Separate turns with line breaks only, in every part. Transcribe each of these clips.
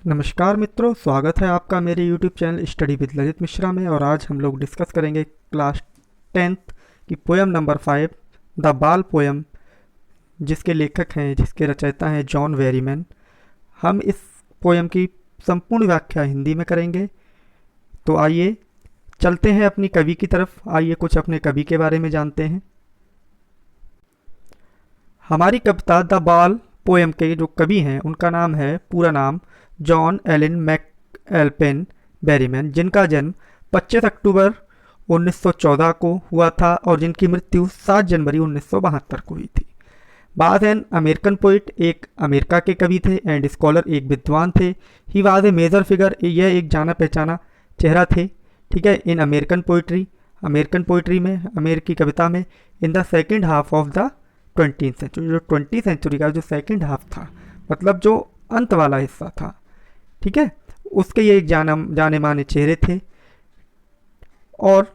नमस्कार मित्रों, स्वागत है आपका मेरे YouTube channel study with Lalit Mishra में। और आज हम लोग डिस्कस करेंगे क्लास 10th की पोएम नंबर 5 द बाल पोएम, जिसके लेखक हैं, जिसके रचयिता हैं जॉन वेरीमैन। हम इस पोएम की संपूर्ण व्याख्या हिंदी में करेंगे। तो आइए चलते हैं अपनी कवि की तरफ। आइए कुछ अपने कवि के बारे में जानते हैं। हमारी कविता द बाल पोएम के जो कवि हैं उनका नाम है, पूरा नाम जॉन एलन मैकएल्पेन बेरीमैन, जिनका जन्म 25 अक्टूबर 1914 को हुआ था और जिनकी मृत्यु 7 जनवरी 1972 को हुई थी। बाद एन अमेरिकन पोइट, एक अमेरिका के कवि थे, एंड स्कॉलर, एक विद्वान थे। He was a major figure, यह एक जाना पहचाना चेहरा थे। ठीक है, इन अमेरिकन पोइट्री में, अमेरिकी कविता में, in the second half of the 20th century, जो 20th सेंचुरी का जो सेकेंड हाफ था, मतलब जो अंत वाला हिस्सा था, ठीक है, उसके ये एक जाने माने चेहरे थे। और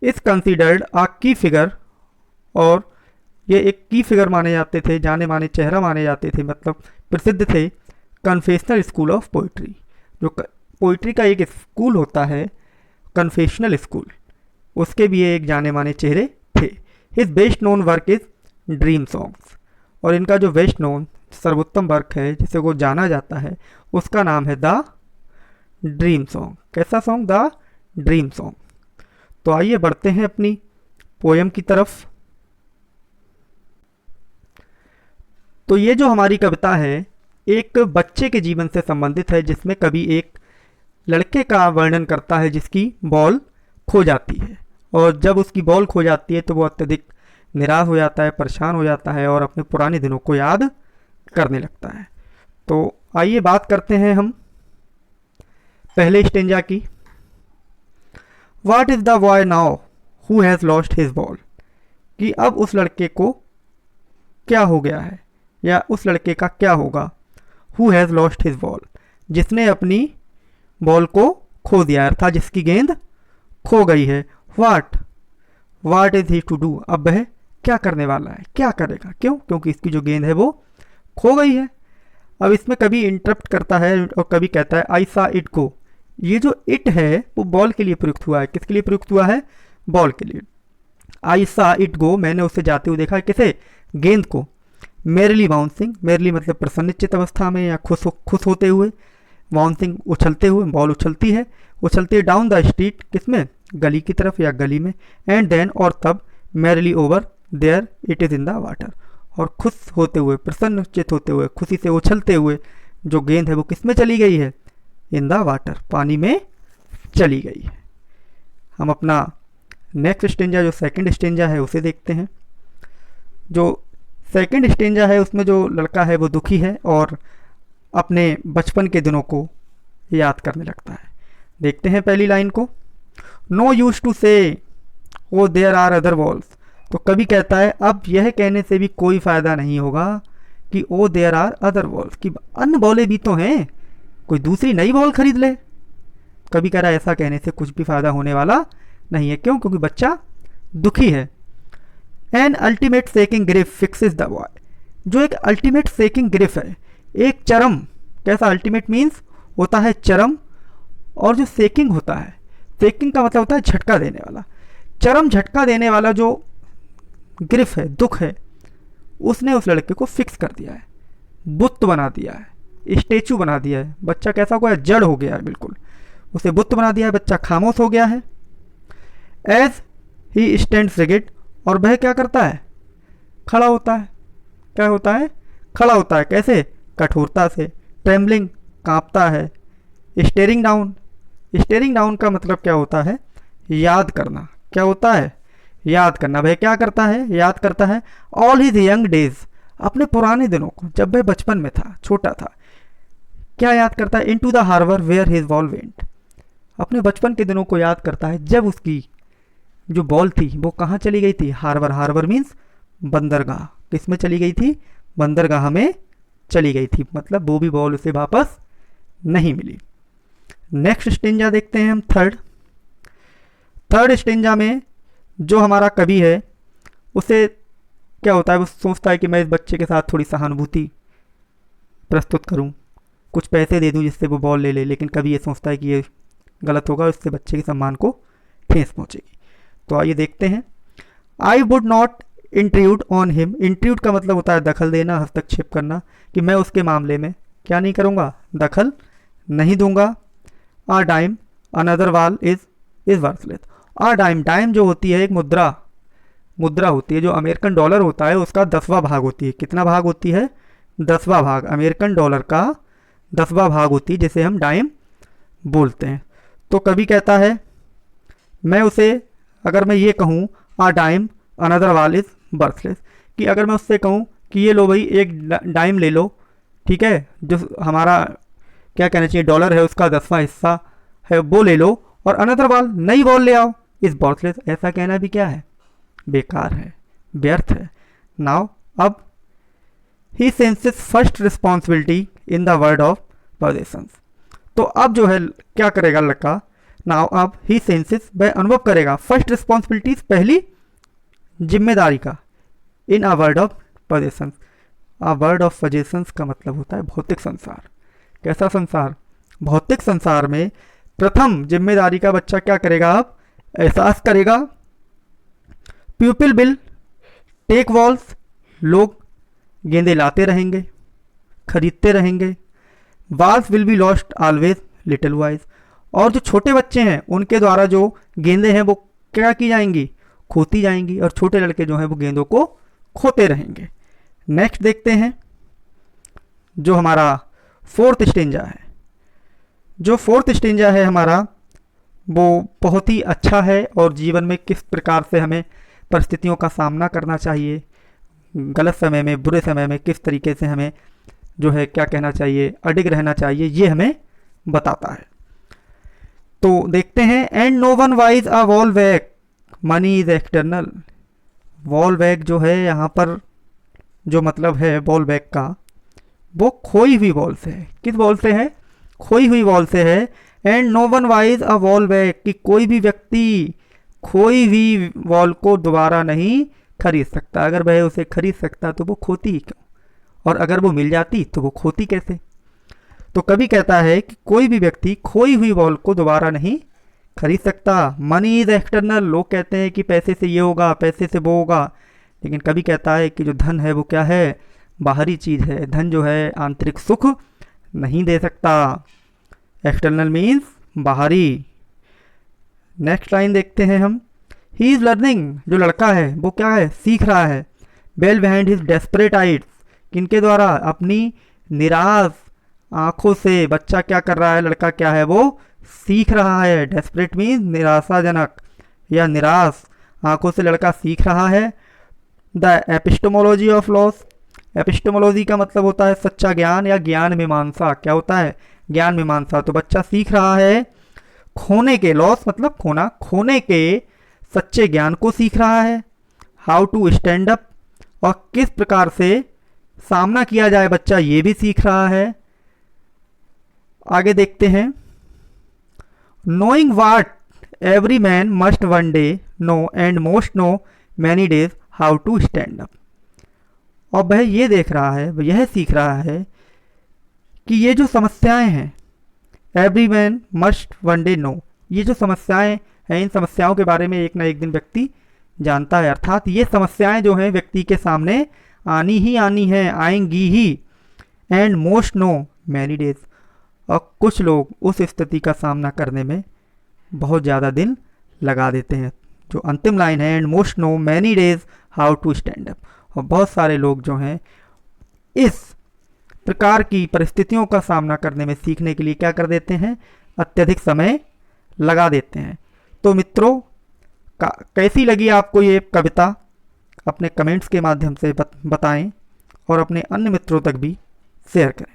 इस कंसीडर्ड आ की फिगर, और ये एक की फिगर माने जाते थे, जाने माने चेहरा माने जाते थे, मतलब प्रसिद्ध थे। कन्फेशनल स्कूल ऑफ पोइट्री, जो पोइट्री का एक स्कूल होता है, कन्फेशनल स्कूल, उसके भी ये एक जाने माने चेहरे थे। His best known work is dream songs, और इनका जो बेस्ट नोन सर्वोत्तम वर्क है, जिसे वो जाना जाता है, उसका नाम है द ड्रीम सॉन्ग। कैसा सॉन्ग? The dream song. तो आइए बढ़ते हैं अपनी पोएम की तरफ। तो ये जो हमारी कविता है एक बच्चे के जीवन से संबंधित है, जिसमें कवि एक लड़के का वर्णन करता है जिसकी बॉल खो जाती है, और जब उसकी बॉल खो जाती है तो वो अत्यधिक निराश हो जाता है, परेशान हो जाता है और अपने पुराने दिनों को याद करने लगता है। तो आइए बात करते हैं हम पहले स्टेंजा की। What is the boy now who has lost his ball? कि अब उस लड़के को क्या हो गया है, या उस लड़के का क्या होगा। Who has lost his ball, जिसने अपनी बॉल को खो दिया, अर्थात जिसकी गेंद खो गई है। What is he to do? अब वह क्या करने वाला है, क्या करेगा? क्यों? क्योंकि इसकी जो गेंद है वो खो गई है। अब इसमें कभी इंटरप्ट करता है और कभी कहता है आई सा इट गो। ये जो इट है वो बॉल के लिए प्रयुक्त हुआ है। किसके लिए प्रयुक्त हुआ है? बॉल के लिए। आई सा इट गो, मैंने उसे जाते हुए देखा। किसे? गेंद को। मेरली बाउंसिंग, मेरली मतलब प्रसन्नचित्त अवस्था में या खुश होते हुए, बाउंसिंग उछलते हुए, बॉल उछलती है डाउन द स्ट्रीट, किसमें? गली की तरफ या गली में। एंड देन, और तब, merely over there it is in the water, और खुश होते हुए, प्रसन्नचित होते हुए, खुशी से उछलते हुए जो गेंद है वो किस में चली गई है? इन द वाटर, पानी में चली गई है। हम अपना नेक्स्ट स्टेंजा, जो सेकंड स्टेंजा है, उसे देखते हैं। जो सेकंड स्टेंजा है उसमें जो लड़का है वो दुखी है और अपने बचपन के दिनों को याद करने लगता है। देखते हैं पहली लाइन को। नो यूज टू से oh there are other balls. तो कभी कहता है अब यह कहने से भी कोई फ़ायदा नहीं होगा कि oh there are other balls, कि अन्य बॉलें भी तो हैं, कोई दूसरी नई बॉल खरीद ले। कभी कह रहा है ऐसा कहने से कुछ भी फ़ायदा होने वाला नहीं है। क्यों? क्योंकि बच्चा दुखी है। An ultimate seeking grief fixes the boy. जो एक अल्टीमेट सेकिंग ग्रिफ है, एक चरम, कैसा? अल्टीमेट मीन्स होता है चरम, और जो सेकिंग होता है, सेकिंग का मतलब होता है झटका देने वाला, चरम झटका देने वाला जो ग्रिफ है, दुख है, उसने उस लड़के को फिक्स कर दिया है, बुत बना दिया है, स्टेचू बना दिया है। बच्चा कैसा हो गया? जड़ हो गया है, बिल्कुल उसे बुत बना दिया है। बच्चा खामोश हो गया है। एज ही स्टैंड्स रिगिड, और वह क्या करता है? खड़ा होता है। क्या होता है? खड़ा होता है। कैसे? कठोरता से। ट्रेम्बलिंग, कांपता है। स्टेरिंग डाउन का मतलब क्या होता है? याद करना। क्या होता है? याद करना। वह क्या करता है? याद करता है ऑल हिज यंग डेज, अपने पुराने दिनों को, जब वह बचपन में था, छोटा था। क्या याद करता है? Into the harbour where his ball went, अपने बचपन के दिनों को याद करता है जब उसकी जो बॉल थी वो कहाँ चली गई थी? हार्बर। हार्बर मीन्स बंदरगाह। किस में चली गई थी? बंदरगाह में चली गई थी, मतलब वो भी बॉल उसे वापस नहीं मिली। नेक्स्ट स्टेंजा देखते हैं हम, थर्ड स्टेंजा में जो हमारा कवि है उसे क्या होता है? वो सोचता है कि मैं इस बच्चे के साथ थोड़ी सहानुभूति प्रस्तुत करूं, कुछ पैसे दे दूं जिससे वो बॉल ले ले, लेकिन कभी ये सोचता है कि ये गलत होगा, इससे बच्चे के सम्मान को ठेस पहुंचेगी। तो आइए देखते हैं। I would not intrude on him. Intrude का मतलब होता है दखल देना, हस्तक्षेप करना, कि मैं उसके मामले में क्या नहीं करूँगा, दखल नहीं दूंगा। A dime another wall is worthless. A dime, dime जो होती है एक मुद्रा होती है, जो अमेरिकन डॉलर होता है उसका 10वां भाग होती है। कितना भाग होती है? 10वां भाग। अमेरिकन डॉलर का 10वां भाग होती है, जिसे हम डाइम बोलते हैं। तो कभी कहता है, मैं उसे, अगर मैं ये कहूँ a dime another wall is worthless, कि अगर मैं उससे कहूँ कि ये लो भाई एक डाइम ले लो, ठीक है, जो हमारा क्या कहना चाहिए डॉलर है उसका 10वां हिस्सा है वो ले लो, और अनदर वाल नई बॉल ले आओ, इज वर्थलेस, ऐसा कहना भी क्या है? बेकार है, व्यर्थ है। नाउ अब he senses first responsibility in the world of possessions. तो अब जो है क्या करेगा लड़का? नाउ अब ही सेंसेस, वह अनुभव करेगा फर्स्ट रिस्पॉन्सिबिलिटीज, पहली जिम्मेदारी का, in a world of possessions. A world of possessions का मतलब होता है भौतिक संसार। कैसा संसार? भौतिक संसार में प्रथम जिम्मेदारी का बच्चा क्या करेगा? अब एहसास करेगा। पीपल विल टेक वॉल्स, लोग गेंदे लाते रहेंगे, खरीदते रहेंगे। Walls will be lost always little wise, और जो छोटे बच्चे हैं उनके द्वारा जो गेंदे हैं वो क्या की जाएंगी? खोती जाएंगी, और छोटे लड़के जो हैं वो गेंदों को खोते रहेंगे। नेक्स्ट देखते हैं जो हमारा फोर्थ स्टेंजा है। जो फोर्थ स्टेंजा है हमारा वो बहुत ही अच्छा है, और जीवन में किस प्रकार से हमें परिस्थितियों का सामना करना चाहिए, गलत समय में, बुरे समय में किस तरीके से हमें जो है क्या कहना चाहिए, अडिग रहना चाहिए, ये हमें बताता है। तो देखते हैं। And no one wise a wall back, money is external. Wall back जो है यहाँ पर जो मतलब है बॉल बैक का, वो खोई हुई बॉल से है। किस बॉल से है? खोई हुई बॉल से है। And no one wise a wall back, कि कोई भी व्यक्ति खोई हुई बॉल को दोबारा नहीं खरीद सकता। अगर वह उसे खरीद सकता तो वो खोती ही क्यों, और अगर वो मिल जाती तो वो खोती कैसे? तो कभी कहता है कि कोई भी व्यक्ति खोई हुई बॉल को दोबारा नहीं खरीद सकता। मनी इज एक्सटर्नल, लोग कहते हैं कि पैसे से ये होगा, पैसे से वो होगा, लेकिन कभी कहता है कि जो धन है वो क्या है? बाहरी चीज़ है। धन जो है आंतरिक सुख नहीं दे सकता। एक्सटर्नल मीन्स बाहरी। नेक्स्ट लाइन देखते हैं हम। ही इज़ लर्निंग, जो लड़का है वो क्या है? सीख रहा है। Well behind his desperate eyes, किनके द्वारा? अपनी निराश आंखों से बच्चा क्या कर रहा है? लड़का क्या है? वो सीख रहा है। डेस्परेट मीन्स निराशाजनक या निराश आंखों से लड़का सीख रहा है। The epistemology of loss, epistemology का मतलब होता है सच्चा ज्ञान या ज्ञान मीमांसा। क्या होता है? ज्ञान मीमांसा। तो बच्चा सीख रहा है खोने के, लॉस मतलब खोना, खोने के सच्चे ज्ञान को सीख रहा है। हाउ टू स्टैंड अप, और किस प्रकार से सामना किया जाए बच्चा ये भी सीख रहा है। आगे देखते हैं। Knowing what every man must one day know and most no many days how to stand up, और वह ये देख रहा है, वह यह सीख रहा है कि ये जो समस्याएं हैं, every man must one day know, ये जो समस्याएं हैं इन समस्याओं के बारे में एक ना एक दिन व्यक्ति जानता है। अर्थात ये समस्याएं जो हैं व्यक्ति के सामने आनी ही आनी हैं, आएंगी ही। And most no many days, और कुछ लोग उस स्थिति का सामना करने में बहुत ज़्यादा दिन लगा देते हैं। जो अंतिम लाइन है, and most no many days how to stand up, और बहुत सारे लोग जो हैं इस प्रकार की परिस्थितियों का सामना करने में सीखने के लिए क्या कर देते हैं? अत्यधिक समय लगा देते हैं। तो मित्रों कैसी लगी आपको ये कविता? अपने कमेंट्स के माध्यम से बताएं और अपने अन्य मित्रों तक भी शेयर करें।